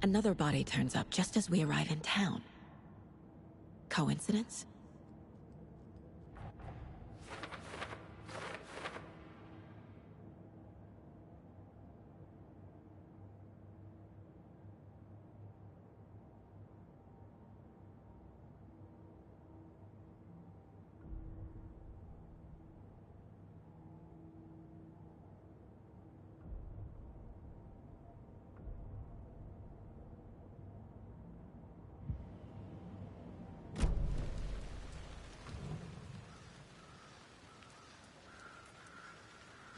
Another body turns up just as we arrive in town. Coincidence?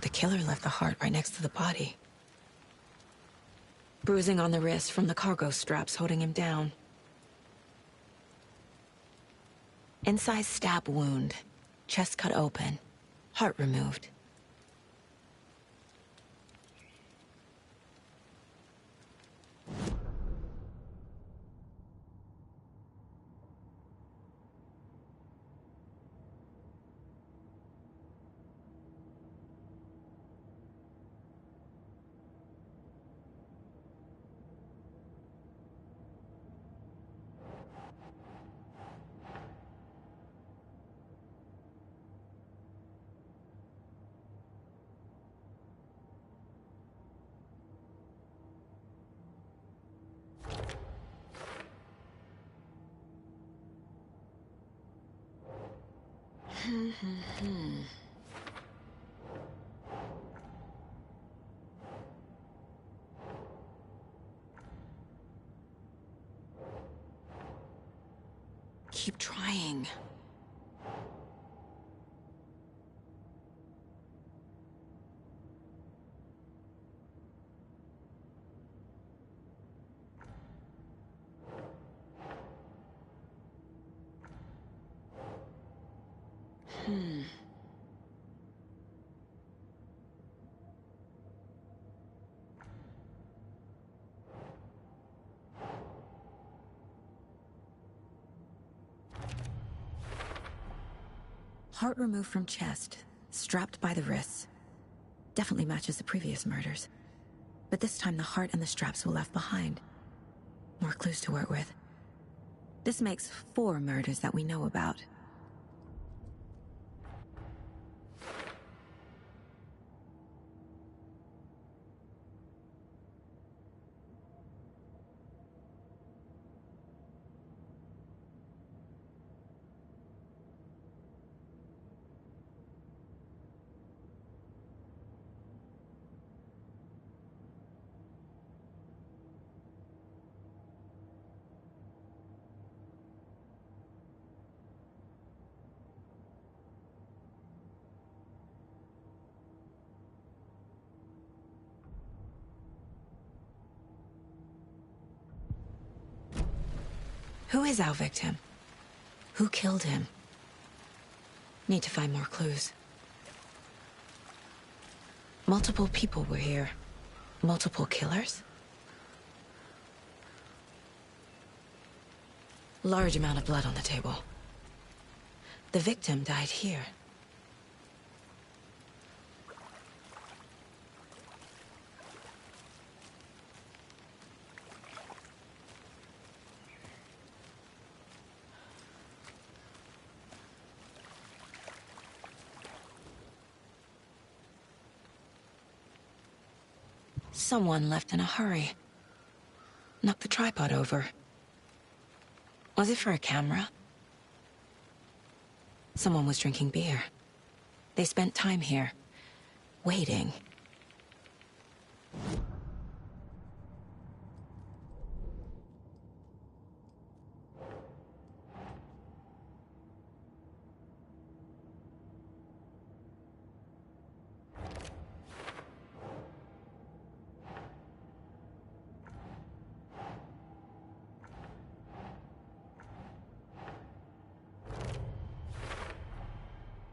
The killer left the heart right next to the body. Bruising on the wrist from the cargo straps holding him down. Incised stab wound. Chest cut open. Heart removed. Keep trying. Heart removed from chest, strapped by the wrists. Definitely matches the previous murders. But this time the heart and the straps were left behind. More clues to work with. This makes 4 murders that we know about. Who is our victim? Who killed him? Need to find more clues. Multiple people were here. Multiple killers? Large amount of blood on the table. The victim died here. Someone left in a hurry. Knocked the tripod over. Was it for a camera? Someone was drinking beer. They spent time here, waiting.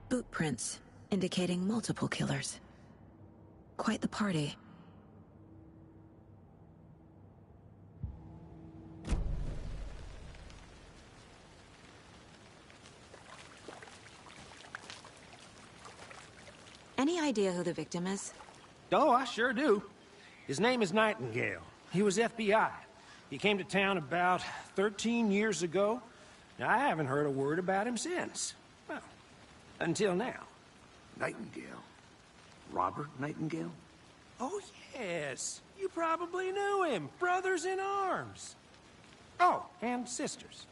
Boot prints, indicating multiple killers. Quite the party. Any idea who the victim is? Oh, I sure do. His name is Nightingale. He was FBI. He came to town about 13 years ago. Now, I haven't heard a word about him since. Well, until now. Nightingale? Robert Nightingale? Oh, yes. You probably knew him. Brothers in arms. Oh, and sisters.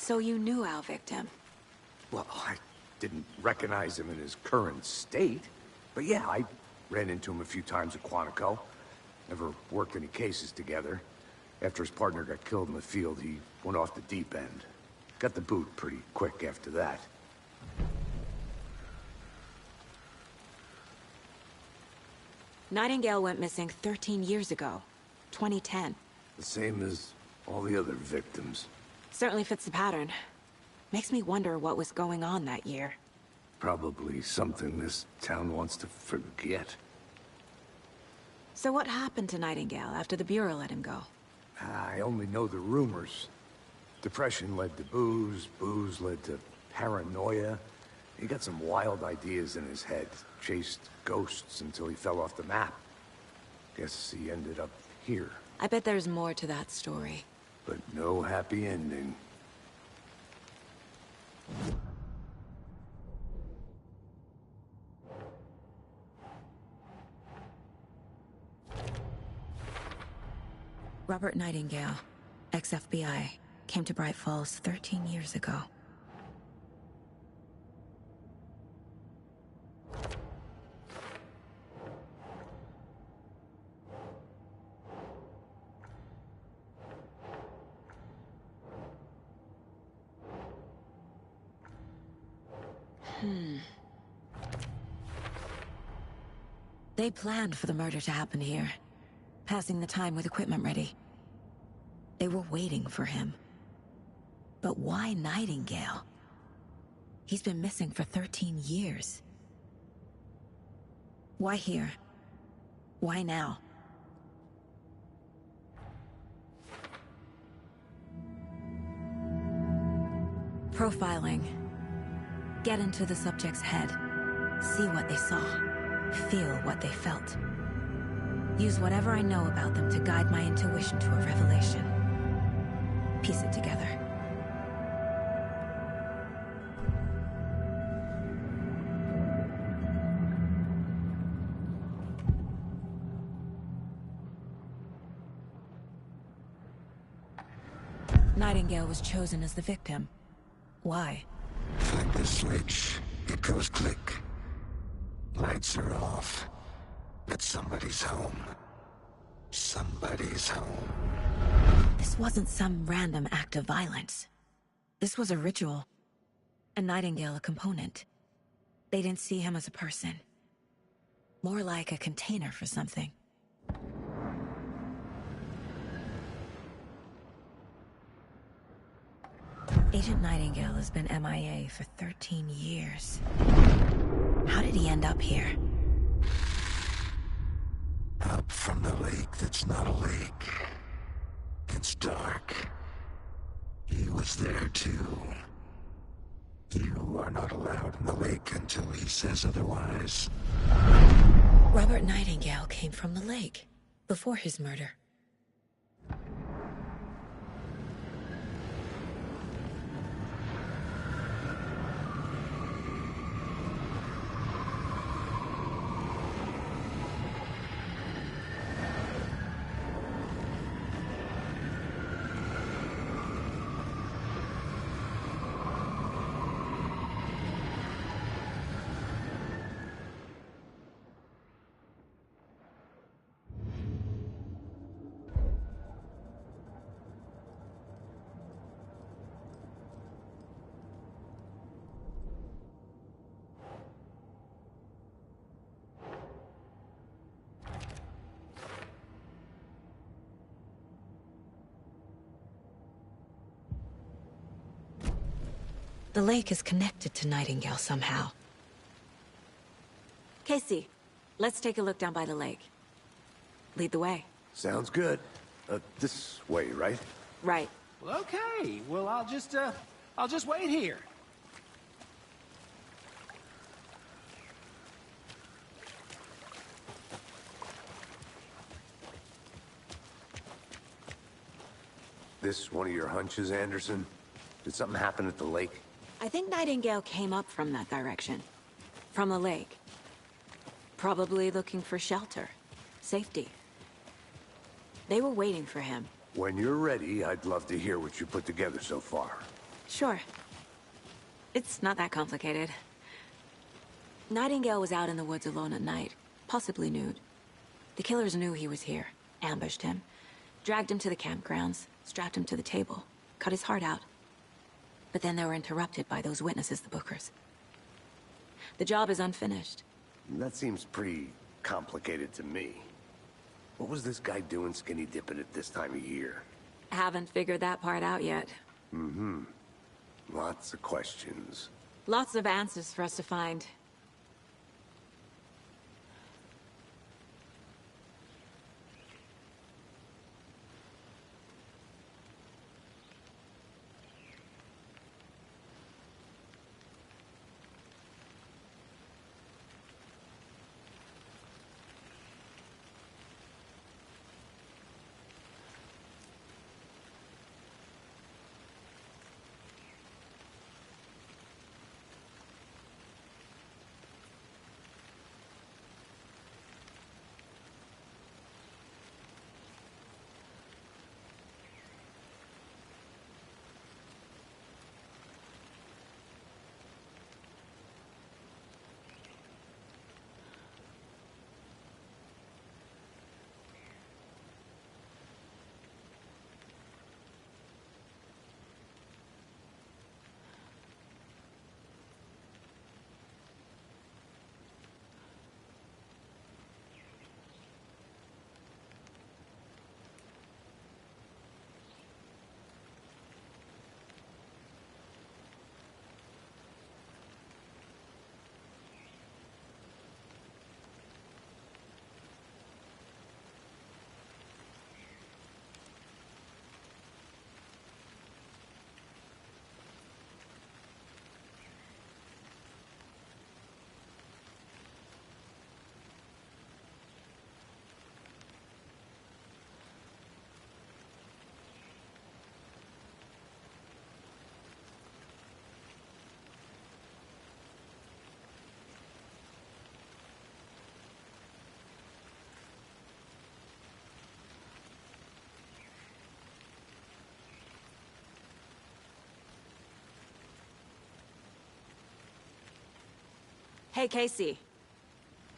So you knew Al Victim? Well, I didn't recognize him in his current state. But yeah, I ran into him a few times at Quantico. Never worked any cases together. After his partner got killed in the field, he went off the deep end. Got the boot pretty quick after that. Nightingale went missing 13 years ago. 2010. The same as all the other victims. Certainly fits the pattern. Makes me wonder what was going on that year. Probably something this town wants to forget. So what happened to Nightingale after the Bureau let him go? I only know the rumors. Depression led to booze, booze led to paranoia. He got some wild ideas in his head, chased ghosts until he fell off the map. Guess he ended up here. I bet there's more to that story. But no happy ending. Robert Nightingale, ex-FBI, came to Bright Falls 13 years ago. They planned for the murder to happen here, passing the time with equipment ready. They were waiting for him. But why Nightingale? He's been missing for 13 years. Why here? Why now? Profiling. Get into the subject's head. See what they saw. Feel what they felt. Use whatever I know about them to guide my intuition to a revelation. Piece it together. Nightingale was chosen as the victim. Why? Find the switch. It goes click. Lights are off. But somebody's home. Somebody's home. This wasn't some random act of violence. This was a ritual. And Nightingale a component. They didn't see him as a person. More like a container for something. Agent Nightingale has been MIA for 13 years. How did he end up here? Up from the lake that's not a lake. It's dark. He was there too. You are not allowed in the lake until he says otherwise. Robert Nightingale came from the lake, before his murder. The lake is connected to Nightingale somehow. Casey, let's take a look down by the lake. Lead the way. Sounds good. This way, right? Right. Well, okay. Well, I'll just wait here. This one of your hunches, Anderson? Did something happen at the lake? I think Nightingale came up from that direction. From the lake. Probably looking for shelter. Safety. They were waiting for him. When you're ready, I'd love to hear what you put together so far. Sure. It's not that complicated. Nightingale was out in the woods alone at night, possibly nude. The killers knew he was here, ambushed him, dragged him to the campgrounds, strapped him to the table, cut his heart out. But then they were interrupted by those witnesses, the Bookers. The job is unfinished. That seems pretty complicated to me. What was this guy doing skinny dipping at this time of year? Haven't figured that part out yet. Mm-hmm. Lots of questions. Lots of answers for us to find. Hey, Casey.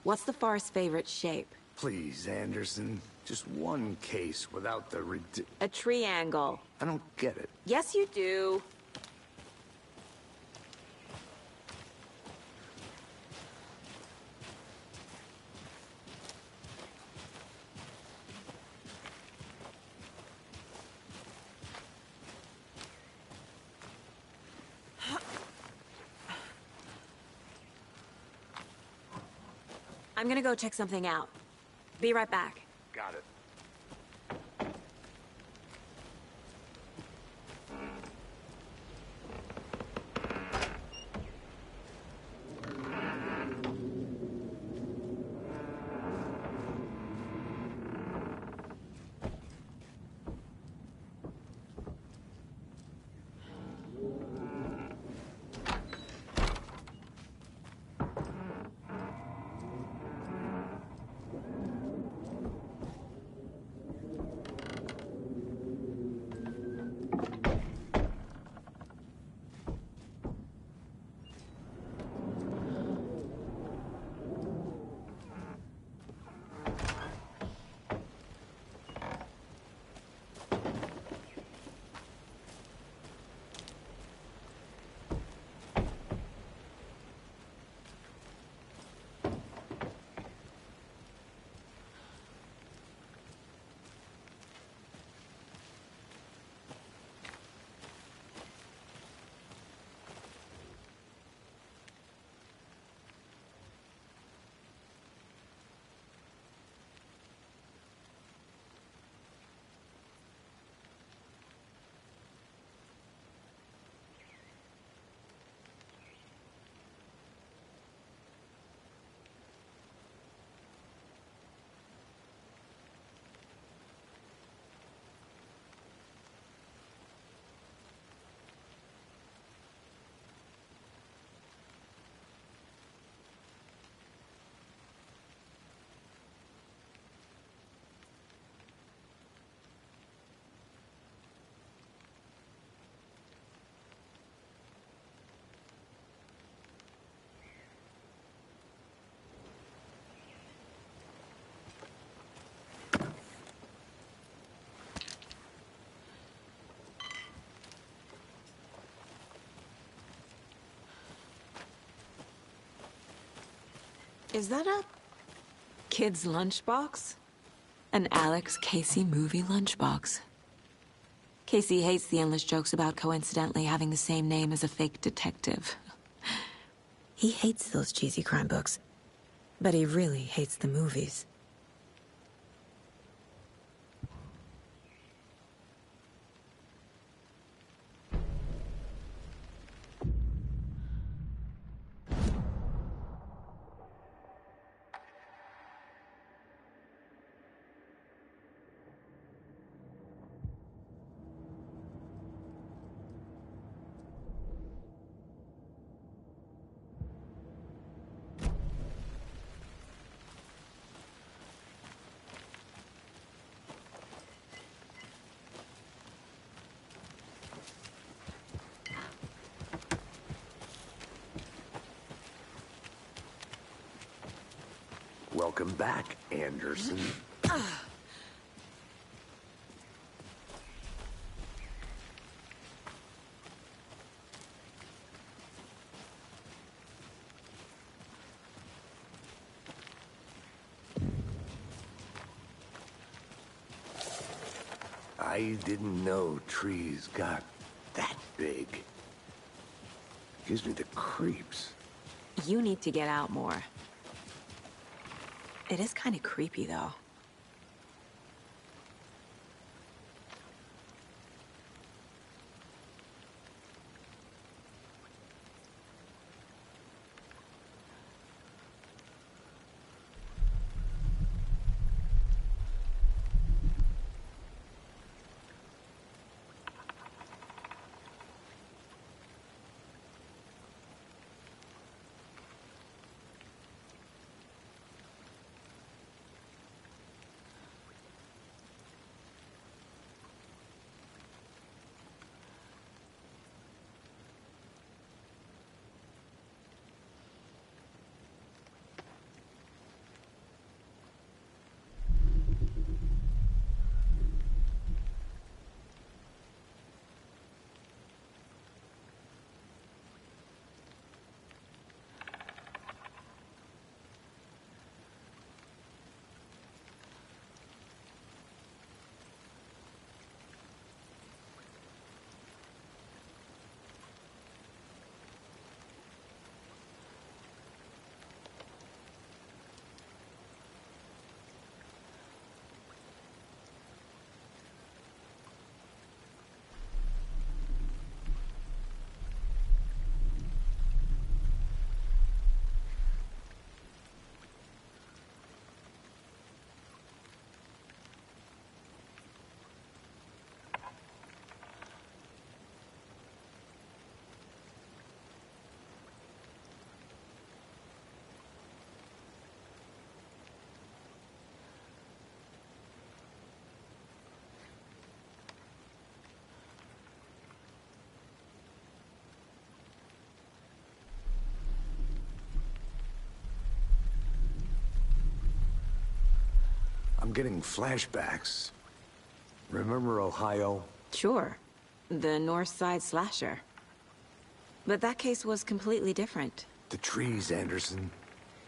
What's the Forest's favorite shape? Please, Anderson. Just one case without the A triangle. I don't get it. Yes, you do. I'm gonna go check something out. Be right back. Got it. Is that a kid's lunchbox? An Alex Casey movie lunchbox. Casey hates the endless jokes about coincidentally having the same name as a fake detective. He hates those cheesy crime books, but he really hates the movies. Welcome back, Anderson. I didn't know trees got that big. Gives me the creeps. You need to get out more. It is kind of creepy, though. I'm getting flashbacks. Remember Ohio? Sure. The North Side slasher. But that case was completely different. The trees, Anderson.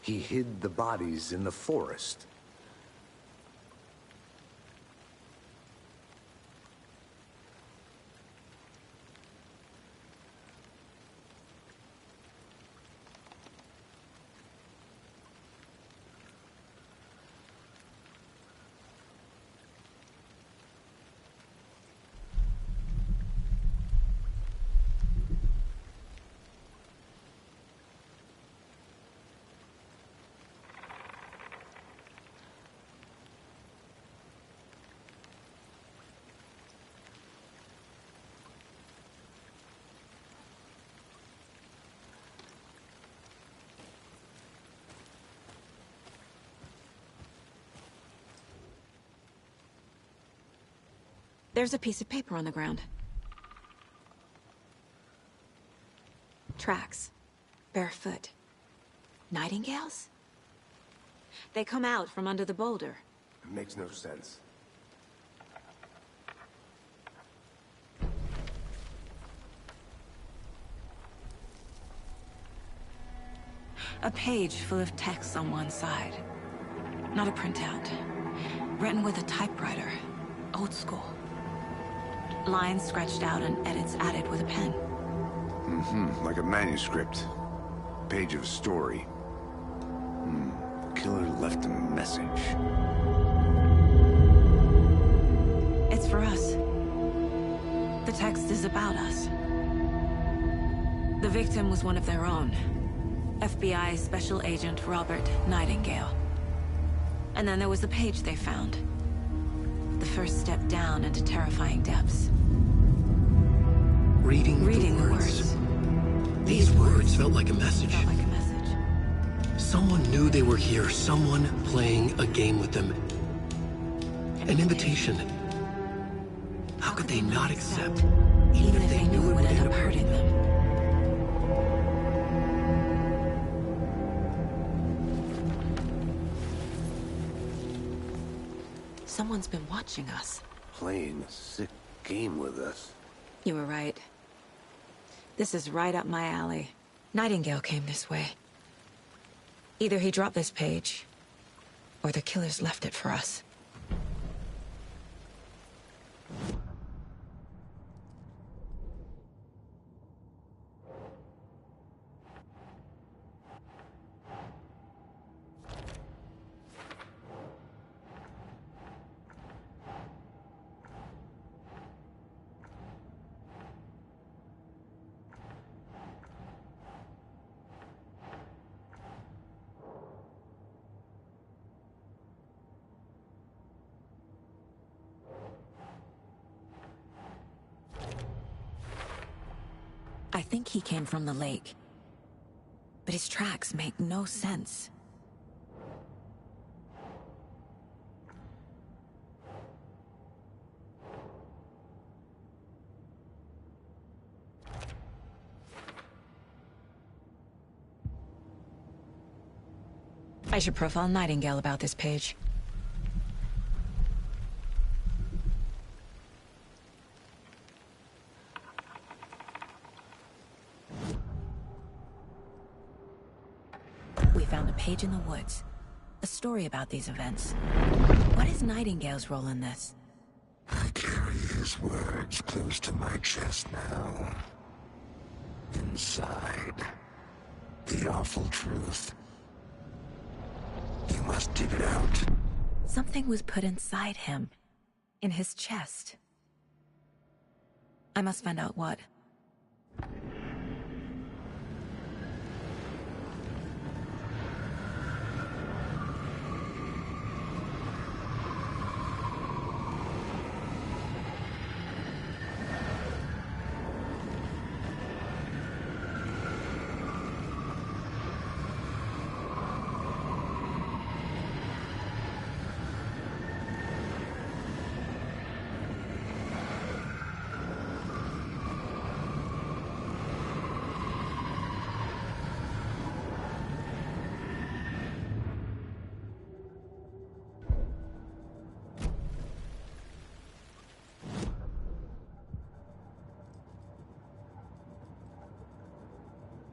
He hid the bodies in the forest. There's a piece of paper on the ground. Tracks. Barefoot. Nightingales? They come out from under the boulder. It makes no sense. A page full of text on one side. Not a printout. Written with a typewriter. Old school. Lines scratched out and edits added with a pen. Mm-hmm, like a manuscript. Page of a story. Killer left a message. It's for us. The text is about us. The victim was one of their own. FBI Special Agent Robert Nightingale. And then there was the page they found. The first step down into terrifying depths. Reading the words. These words felt like a message. Felt like a message. Someone knew they were here, someone playing a game with them. An invitation. How could they not accept, even if they knew it would end up hurting them? Someone's been watching us. Playing a sick game with us. You were right. This is right up my alley. Nightingale came this way. Either he dropped this page, or the killers left it for us. I think he came from the lake. But his tracks make no sense. I should profile Nightingale about this page. We found a page in the woods. A story about these events. What is Nightingale's role in this? I carry his words close to my chest now. Inside, the awful truth. You must dig it out. Something was put inside him. In his chest. I must find out what.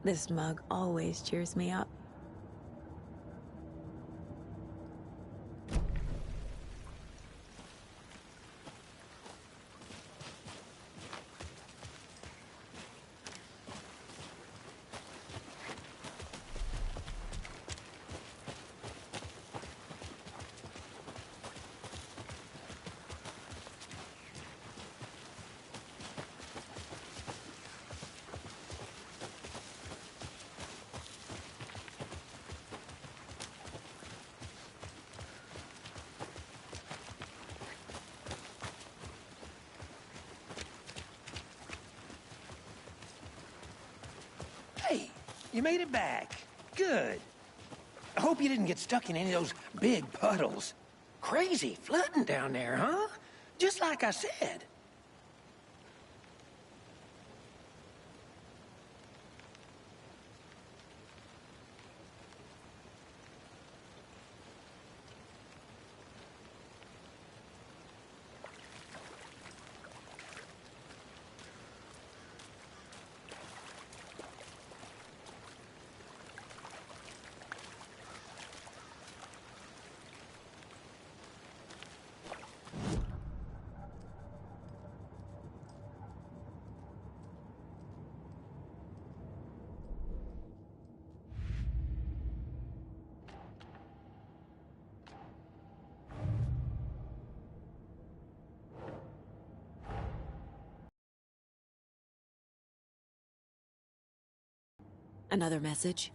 This mug always cheers me up. Hey, you made it back. Good. I hope you didn't get stuck in any of those big puddles. Crazy flooding down there, huh? Just like I said. Another message?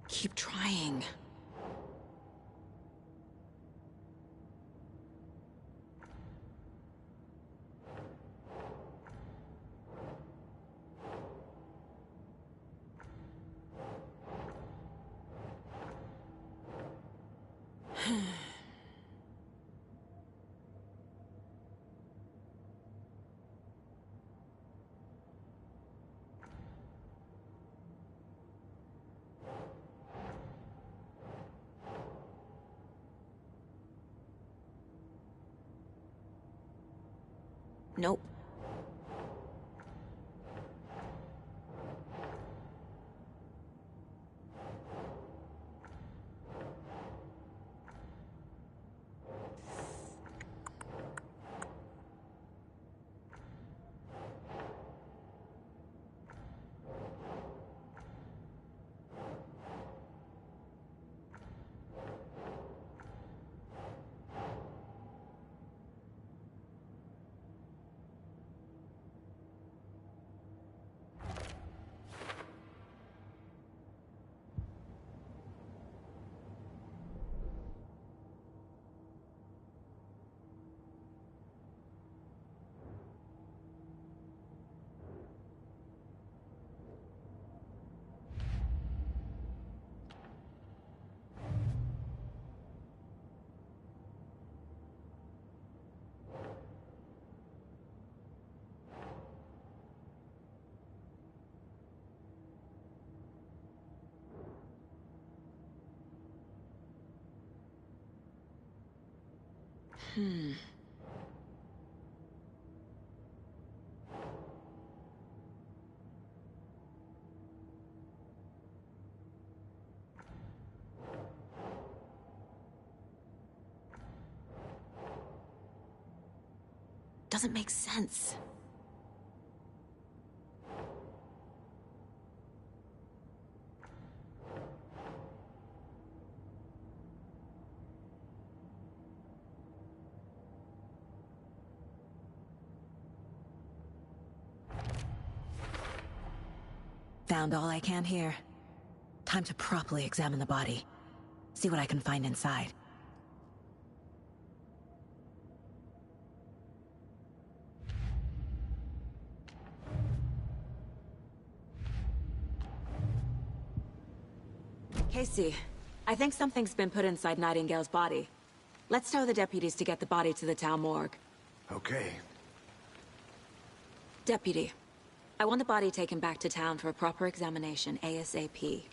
Keep trying. Nope. Doesn't make sense. Found all I can here. Time to properly examine the body. See what I can find inside. Casey, I think something's been put inside Nightingale's body. Let's tell the deputies to get the body to the town morgue. Okay. Deputy, I want the body taken back to town for a proper examination ASAP.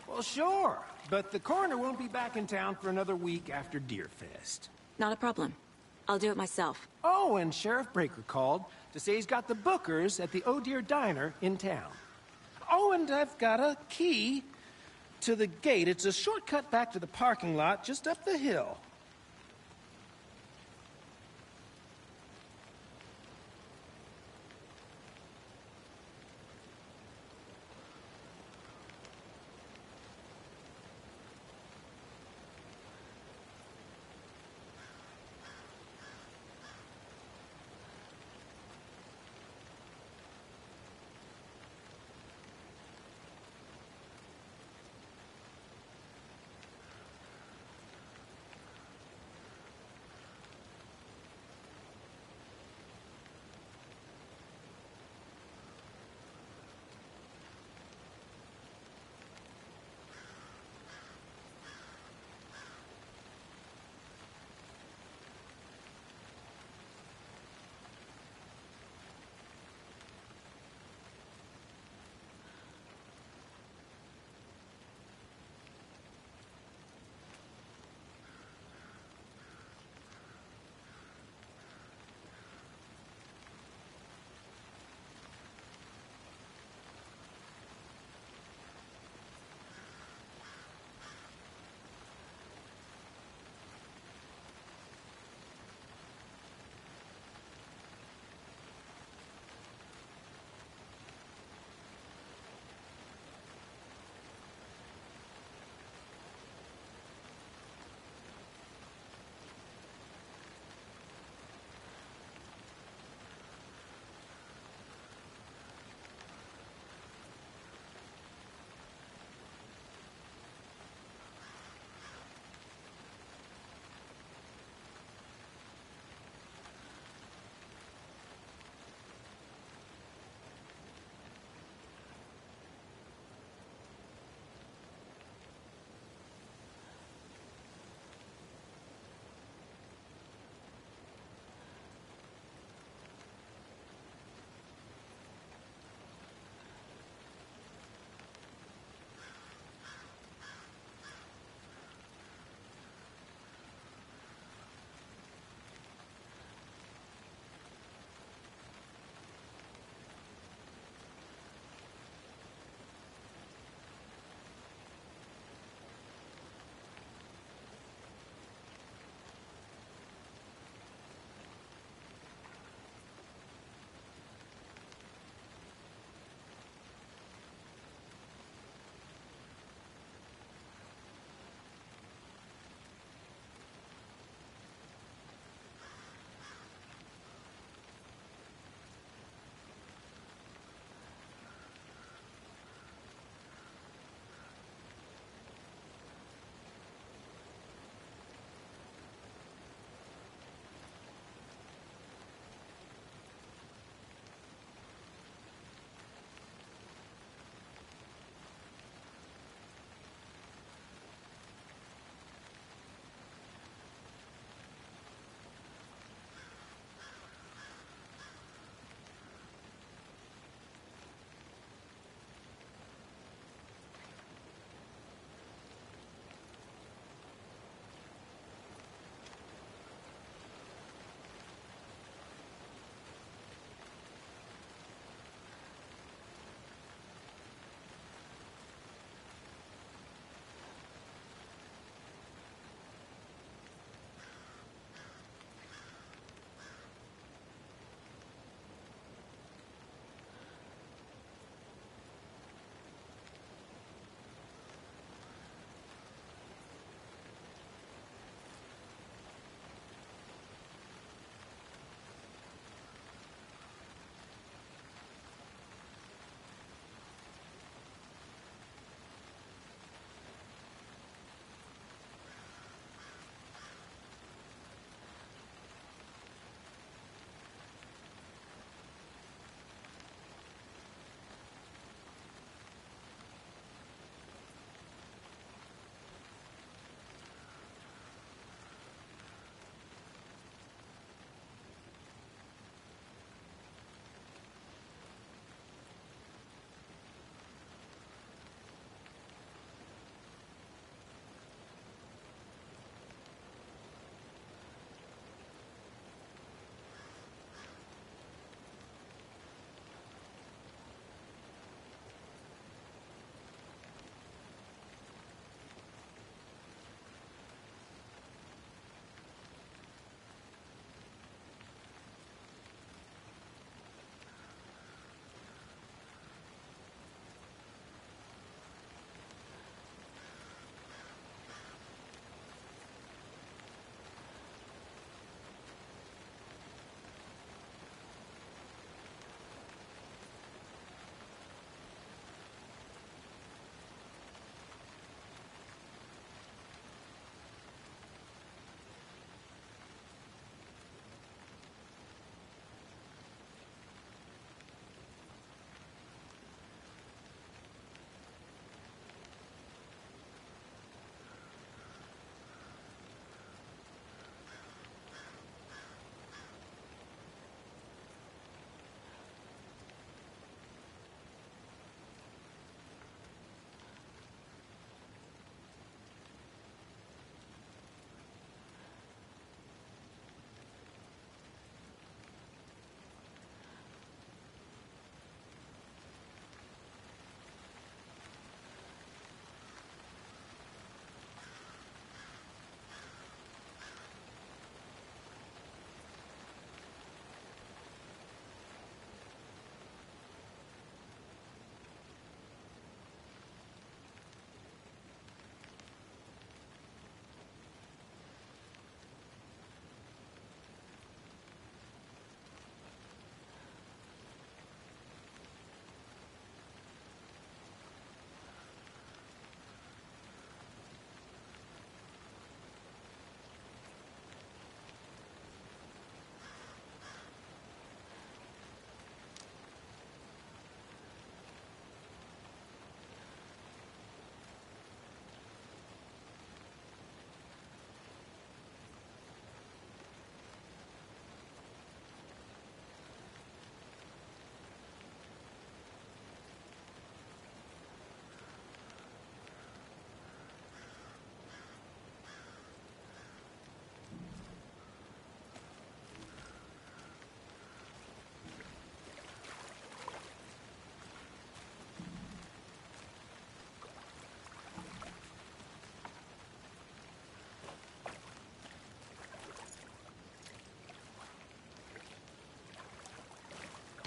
Well, sure, but the coroner won't be back in town for another week after Deerfest. Not a problem. I'll do it myself. Oh, and Sheriff Breaker called to say he's got the Bookers at the Oh Deer Diner in town. Oh, and I've got a key to the gate. It's a shortcut back to the parking lot just up the hill.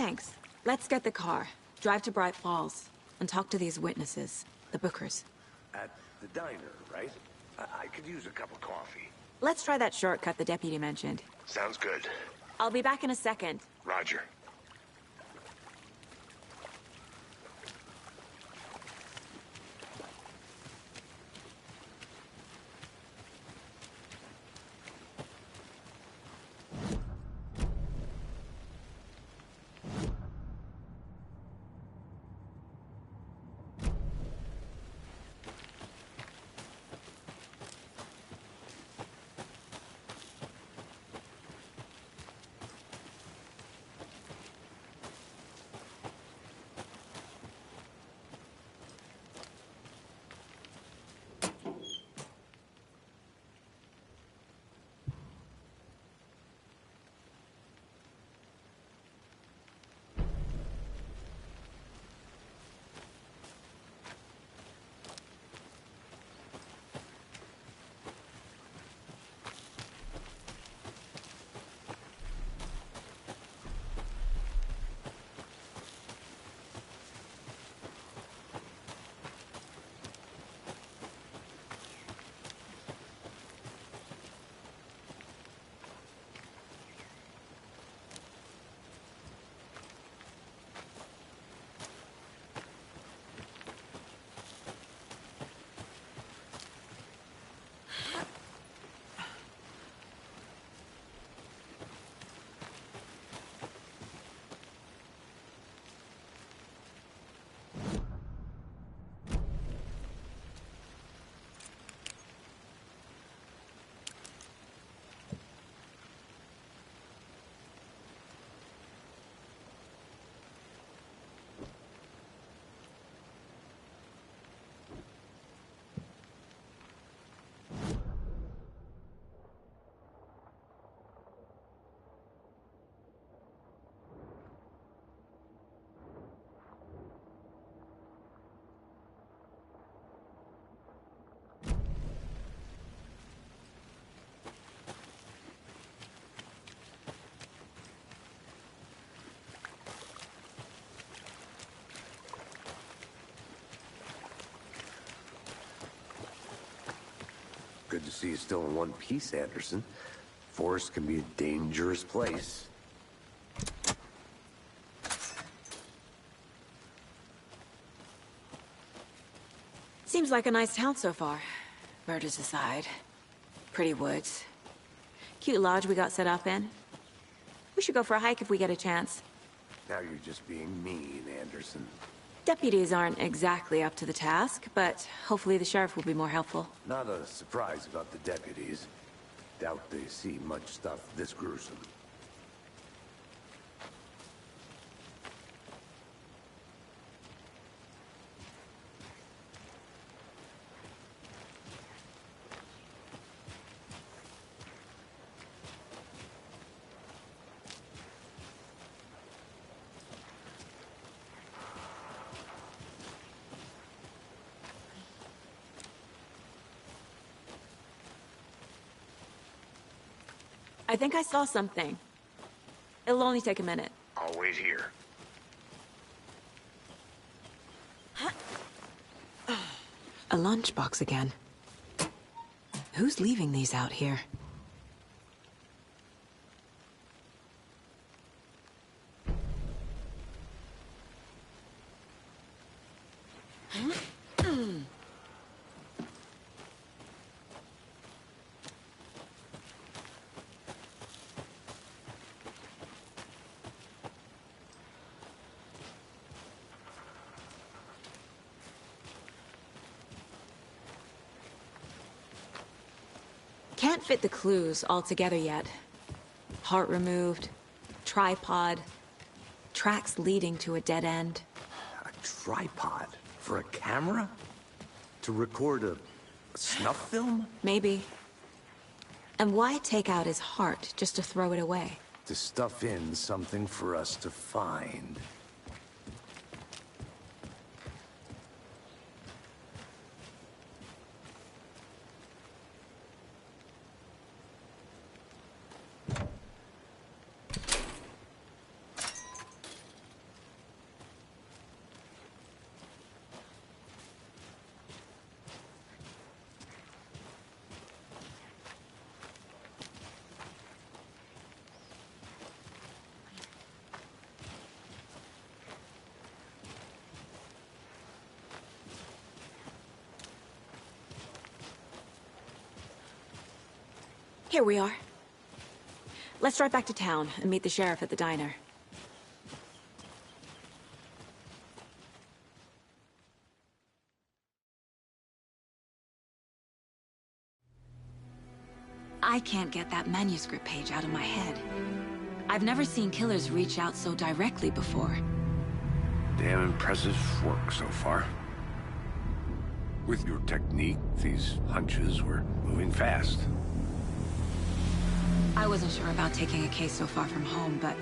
thanks. Let's get the car, drive to Bright Falls, and talk to these witnesses, the Bookers. At the diner, right? I could use a cup of coffee. Let's try that shortcut the deputy mentioned. Sounds good. I'll be back in a second. Roger. Good to see you still in one piece, Anderson. Forest can be a dangerous place. Seems like a nice town so far. Murders aside. Pretty woods. Cute lodge we got set up in. We should go for a hike if we get a chance. Now you're just being mean, Anderson. Deputies aren't exactly up to the task, but hopefully the sheriff will be more helpful. Not a surprise about the deputies. Doubt they see much stuff this gruesome. I think I saw something. It'll only take a minute. I'll wait here. A lunchbox again. Who's leaving these out here? Can't fit the clues all together yet. Heart removed, tripod, tracks leading to a dead end. A tripod? For a camera? To record a snuff film? Maybe. And why take out his heart just to throw it away? To stuff in something for us to find. Here we are. Let's drive back to town and meet the sheriff at the diner. I can't get that manuscript page out of my head. I've never seen killers reach out so directly before. Damn impressive work so far. With your technique, these hunches were moving fast. I wasn't sure about taking a case so far from home, but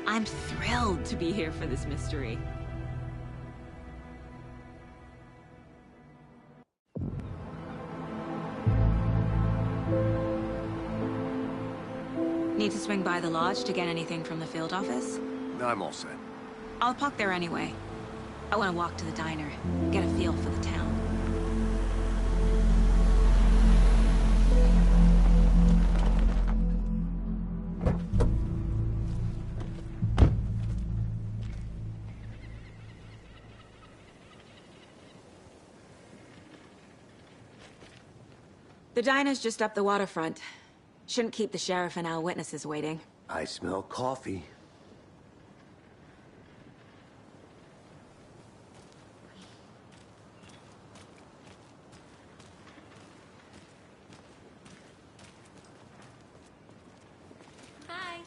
I'm thrilled to be here for this mystery. Need to swing by the lodge to get anything from the field office? I'm all set. I'll park there anyway. I want to walk to the diner, get a feel for the town. The diner's just up the waterfront. Shouldn't keep the sheriff and our witnesses waiting. I smell coffee. Hi.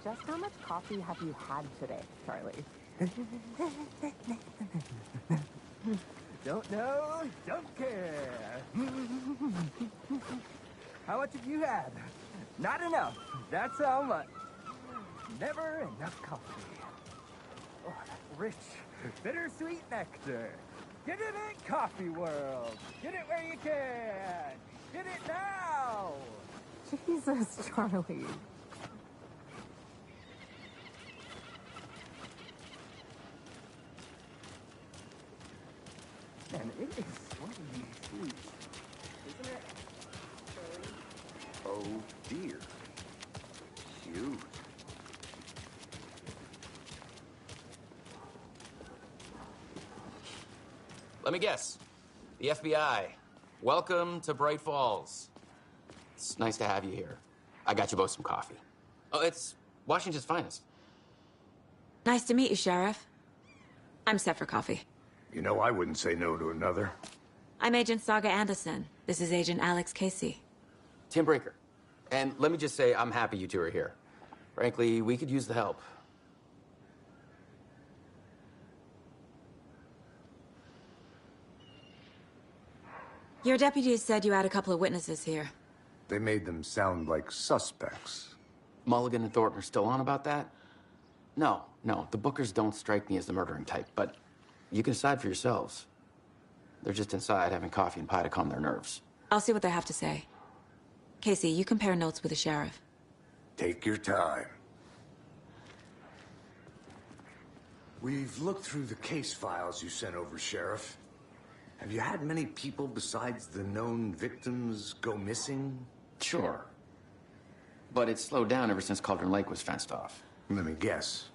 Just how much coffee have you had today, Charlie? Don't know, don't care. How much have you had? Not enough. That's how much. Never enough coffee. Oh, that rich, bittersweet nectar. Get it in Coffee World. Get it where you can. Get it now. Jesus, Charlie. And it is sweaty sweet, isn't it? Oh dear. Cute. Let me guess. The FBI. Welcome to Bright Falls. It's nice to have you here. I got you both some coffee. Oh, it's Washington's finest. Nice to meet you, Sheriff. I'm set for coffee. You know, I wouldn't say no to another. I'm Agent Saga Anderson. This is Agent Alex Casey. Tim Brinker. And let me just say, I'm happy you two are here. Frankly, we could use the help. Your deputies said you had a couple of witnesses here. They made them sound like suspects. Mulligan and Thornton are still on about that? No, the Bookers don't strike me as the murdering type, but you can decide for yourselves. They're just inside having coffee and pie to calm their nerves. I'll see what they have to say. Casey, you compare notes with the sheriff. Take your time. We've looked through the case files you sent over, Sheriff. Have you had many people besides the known victims go missing? Sure. But it's slowed down ever since Cauldron Lake was fenced off. Let me guess.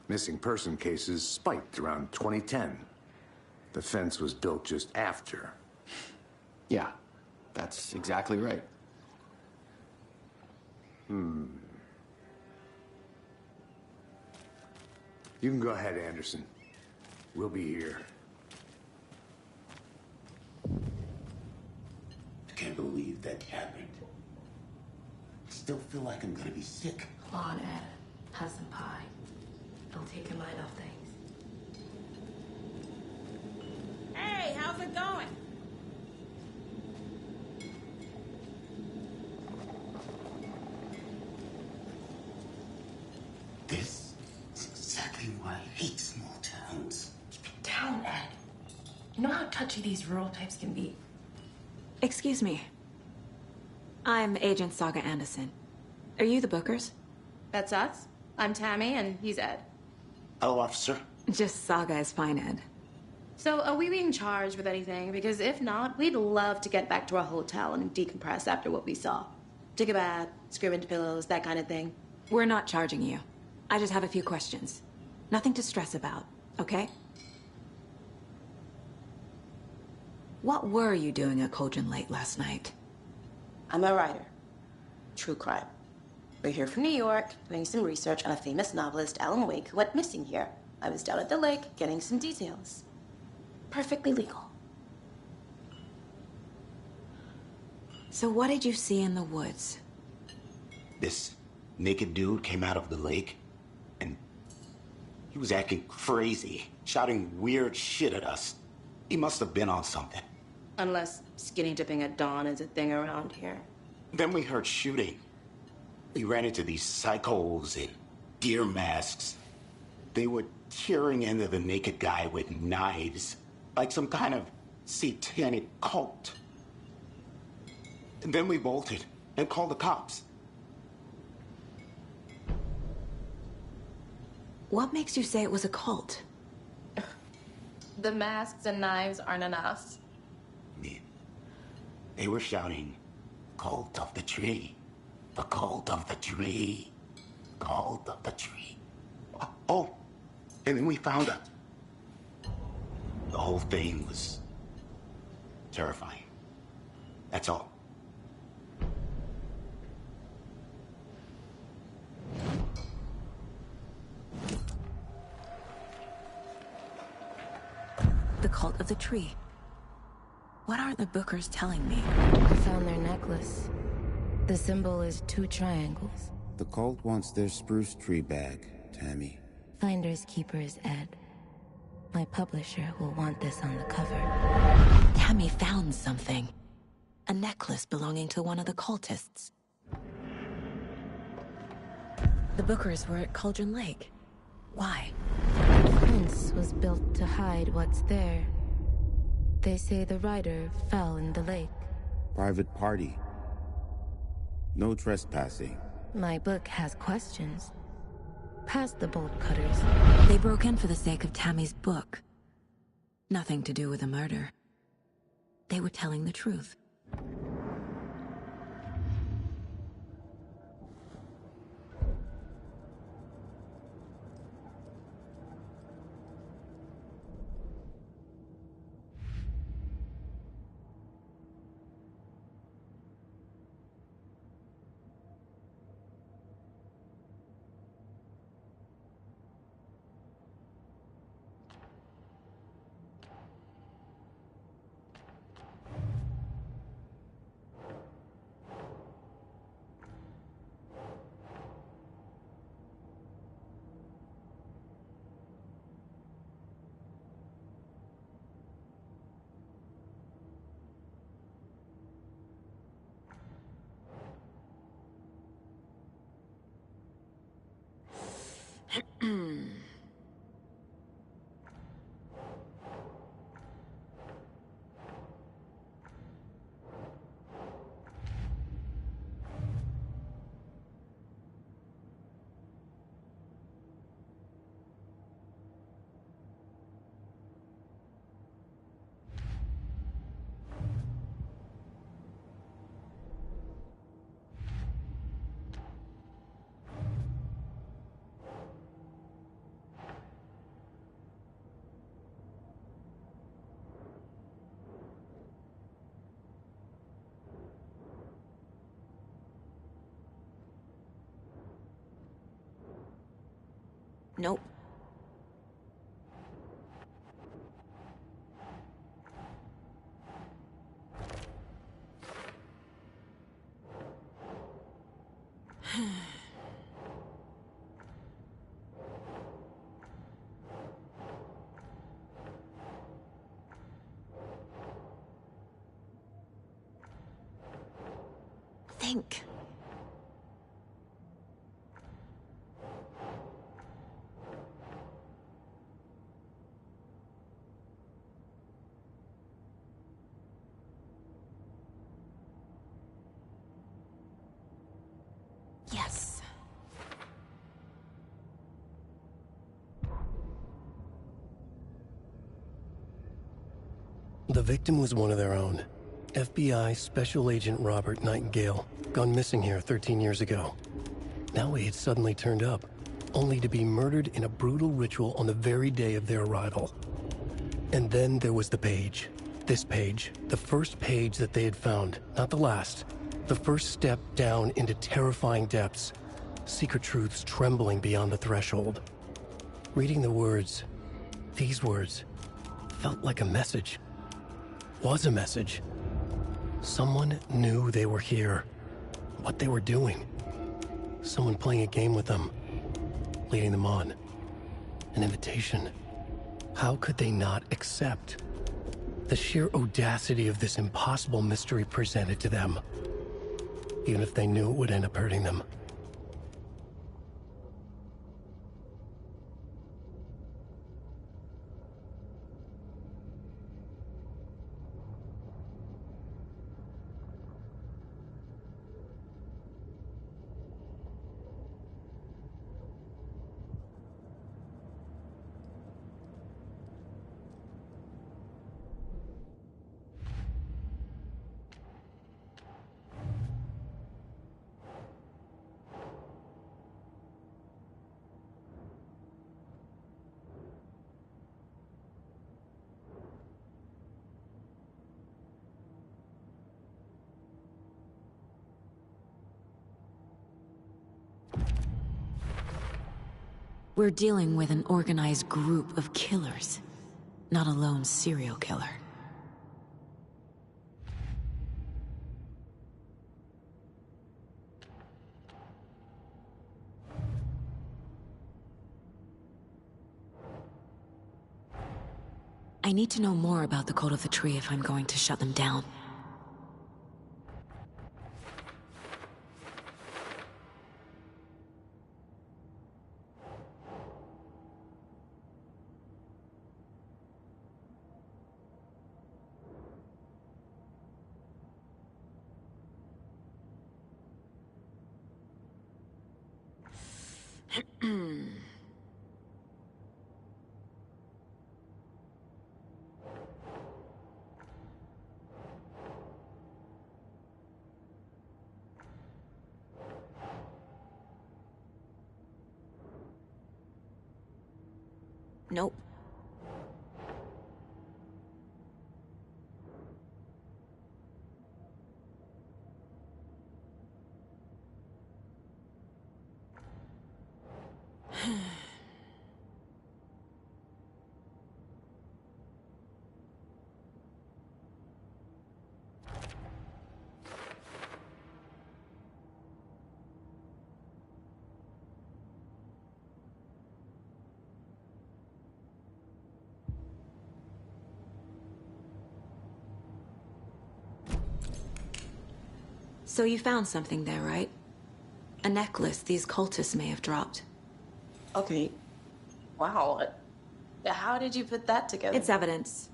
Missing person cases spiked around 2010. The fence was built just after. Yeah, that's exactly right. You can go ahead, Anderson. We'll be here. I can't believe that happened. Still feel like I'm gonna be sick. Come on, Ed. Have some pie. Don't take your mind off things. Hey, how's it going? This is exactly why I hate small towns. Keep it down, Ed. You know how touchy these rural types can be. Excuse me. I'm Agent Saga Anderson. Are you the Bookers? That's us. I'm Tammy, and he's Ed. Hello, officer. Just Saga is fine, Ed. So, are we being charged with anything? Because if not, we'd love to get back to our hotel and decompress after what we saw. Take a bath, scream into pillows, that kind of thing. We're not charging you. I just have a few questions. Nothing to stress about, okay? What were you doing at Cauldron Lake last night? I'm a writer. True crime. We're here from New York, doing some research on a famous novelist, Alan Wake, who went missing here. I was down at the lake, getting some details. Perfectly legal. So what did you see in the woods? This naked dude came out of the lake, and he was acting crazy, shouting weird shit at us. He must have been on something. Unless skinny dipping at dawn is a thing around here. Then we heard shooting. We ran into these psychos in deer masks. They were tearing into the naked guy with knives, like some kind of satanic cult. And then we bolted and called the cops. What makes you say it was a cult? The masks and knives aren't enough. They were shouting, "Cult of the tree. The cult of the tree. Cult of the tree." Oh, and then we found out. The whole thing was terrifying. That's all. The cult of the tree. What are the Bookers telling me? I found their necklace. The symbol is 2 triangles. The cult wants their spruce tree back, Tammy. Finders keepers, Ed. My publisher will want this on the cover. Tammy found something. A necklace belonging to one of the cultists. The Bookers were at Cauldron Lake. Why? The fence was built to hide what's there. They say the rider fell in the lake. Private party. No trespassing. My book has questions. Past the bolt cutters. They broke in for the sake of Tammy's book. Nothing to do with a murder. They were telling the truth. Nope. Think. Yes. The victim was one of their own. FBI Special Agent Robert Nightingale, gone missing here 13 years ago. Now he had suddenly turned up, only to be murdered in a brutal ritual on the very day of their arrival. And then there was the page. This page, the first page that they had found, not the last. The first step down into terrifying depths, secret truths trembling beyond the threshold. Reading the words, these words, felt like a message. Was a message. Someone knew they were here, what they were doing. Someone playing a game with them, leading them on. An invitation. How could they not accept? The sheer audacity of this impossible mystery presented to them, even if they knew it would end up hurting them. We're dealing with an organized group of killers, not a lone serial killer. I need to know more about the Cult of the Tree if I'm going to shut them down. Nope. So you found something there, right? A necklace these cultists may have dropped. Okay. Wow. How did you put that together? It's evidence.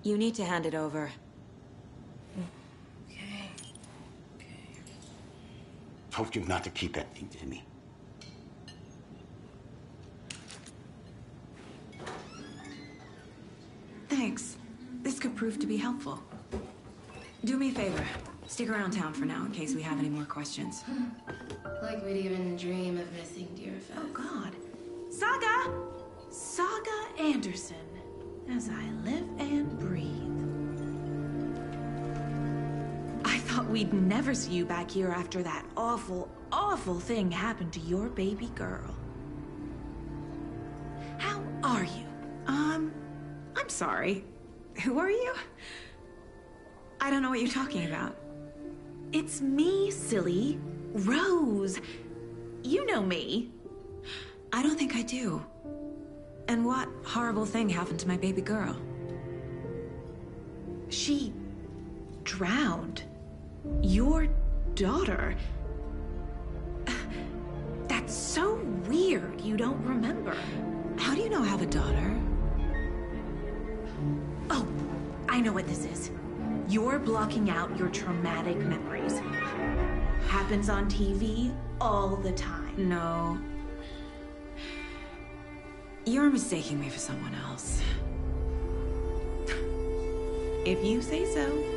You need to hand it over. Okay. Told you not to keep that thing to me. Thanks. This could prove to be helpful. Do me a favor. Stick around town for now in case we have any more questions. Like we'd even dream of missing Deerfest. Oh, God. Saga! Saga Anderson. As I live and breathe. I thought we'd never see you back here after that awful, awful thing happened to your baby girl. How are you? I'm sorry. Who are you? I don't know what you're talking about. It's me, silly. Rose. You know me. I don't think I do. And what horrible thing happened to my baby girl? She drowned. Your daughter. That's so weird you don't remember. How do you know I have a daughter? Oh, I know what this is. You're blocking out your traumatic memories. Happens on TV all the time. No. You're mistaking me for someone else. If you say so.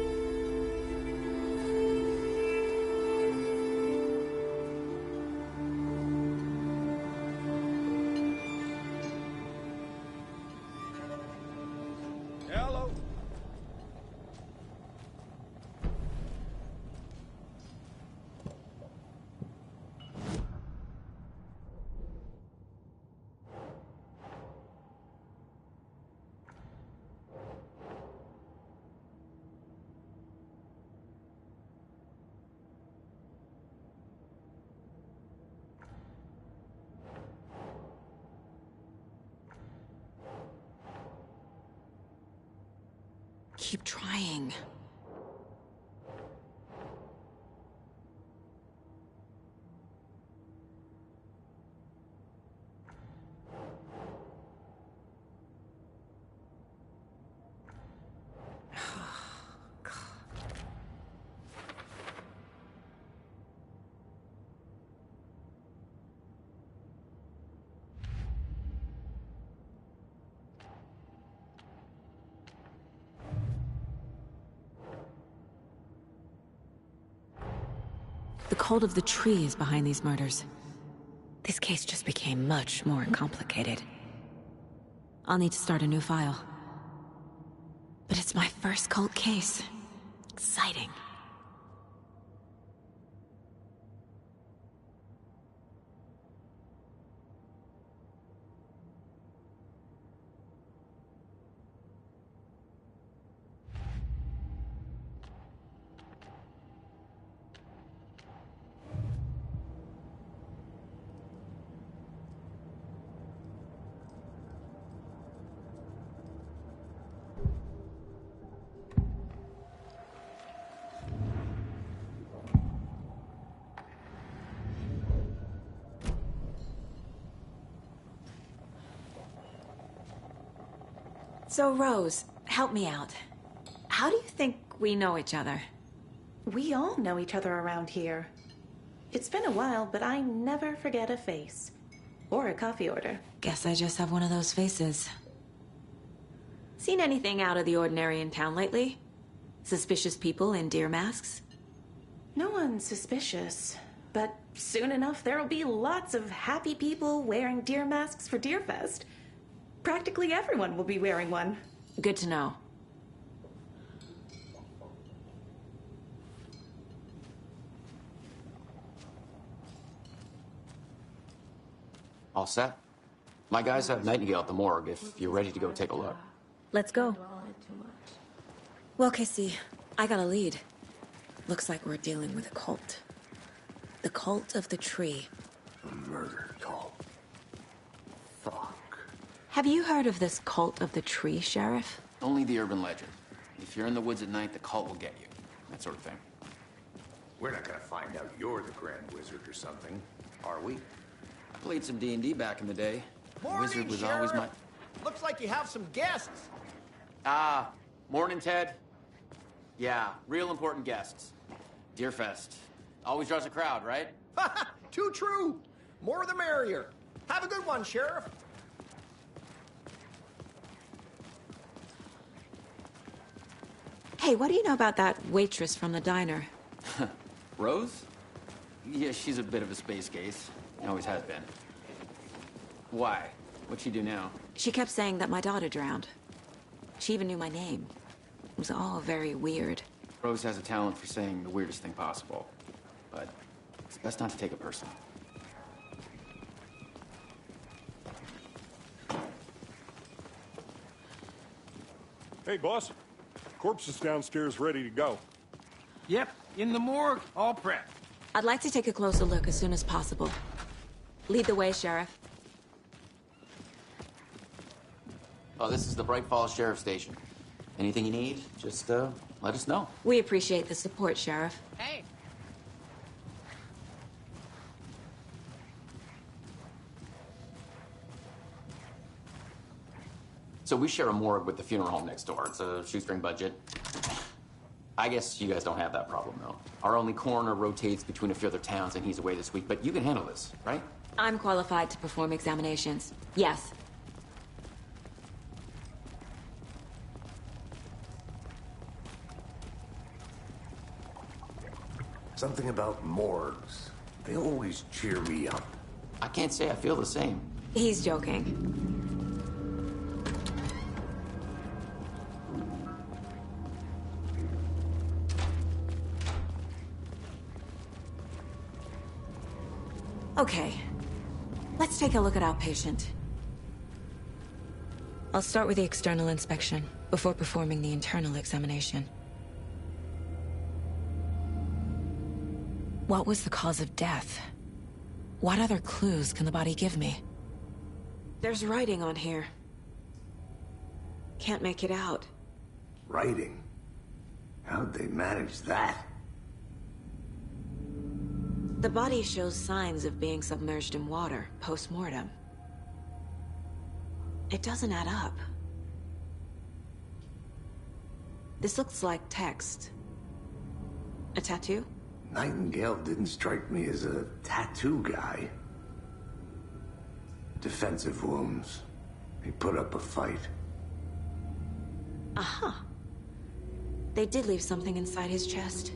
Keep trying. The cult of the tree is behind these murders. This case just became much more complicated. I'll need to start a new file. But it's my first cult case. Exciting. So, Rose, help me out. How do you think we know each other? We all know each other around here. It's been a while, but I never forget a face. Or a coffee order. Guess I just have one of those faces. Seen anything out of the ordinary in town lately? Suspicious people in deer masks? No one's suspicious. But soon enough, there'll be lots of happy people wearing deer masks for Deerfest. Practically everyone will be wearing one. Good to know. All set? My guys have Nightingale at the morgue if you're ready to go take a look. Let's go. Well, Casey, I got a lead. Looks like we're dealing with a cult. The cult of the tree. A murder cult. Fuck. Have you heard of this cult of the tree, Sheriff? Only the urban legend. If you're in the woods at night, the cult will get you. That sort of thing. We're not gonna find out you're the Grand Wizard or something, are we? I played some D&D back in the day. Morning, Wizard was Sheriff. always my... Looks like you have some guests. Morning, Ted. Yeah, real important guests. Deerfest. Always draws a crowd, right? Too true. More the merrier. Have a good one, Sheriff. Hey, what do you know about that waitress from the diner? Rose? Yeah, she's a bit of a space case. Always has been. Why? What'd she do now? She kept saying that my daughter drowned. She even knew my name. It was all very weird. Rose has a talent for saying the weirdest thing possible. But it's best not to take it personally. Hey, boss. Corpse is downstairs ready to go. Yep, in the morgue, all prepped. I'd like to take a closer look as soon as possible. Lead the way, Sheriff. Oh, this is the Bright Falls Sheriff Station. Anything you need, just let us know. We appreciate the support, Sheriff. Hey. So we share a morgue with the funeral home next door. It's a shoestring budget. I guess you guys don't have that problem, though. Our only coroner rotates between a few other towns, and he's away this week, but you can handle this, right? I'm qualified to perform examinations. Yes. Something about morgues. They always cheer me up. I can't say I feel the same. He's joking. Okay, let's take a look at our patient. I'll start with the external inspection before performing the internal examination. What was the cause of death? What other clues can the body give me? There's writing on here. Can't make it out. writing. How'd they manage that? The body shows signs of being submerged in water, post-mortem. It doesn't add up. This looks like text. A tattoo? Nightingale didn't strike me as a tattoo guy. Defensive wounds. He put up a fight. Aha. They did leave something inside his chest.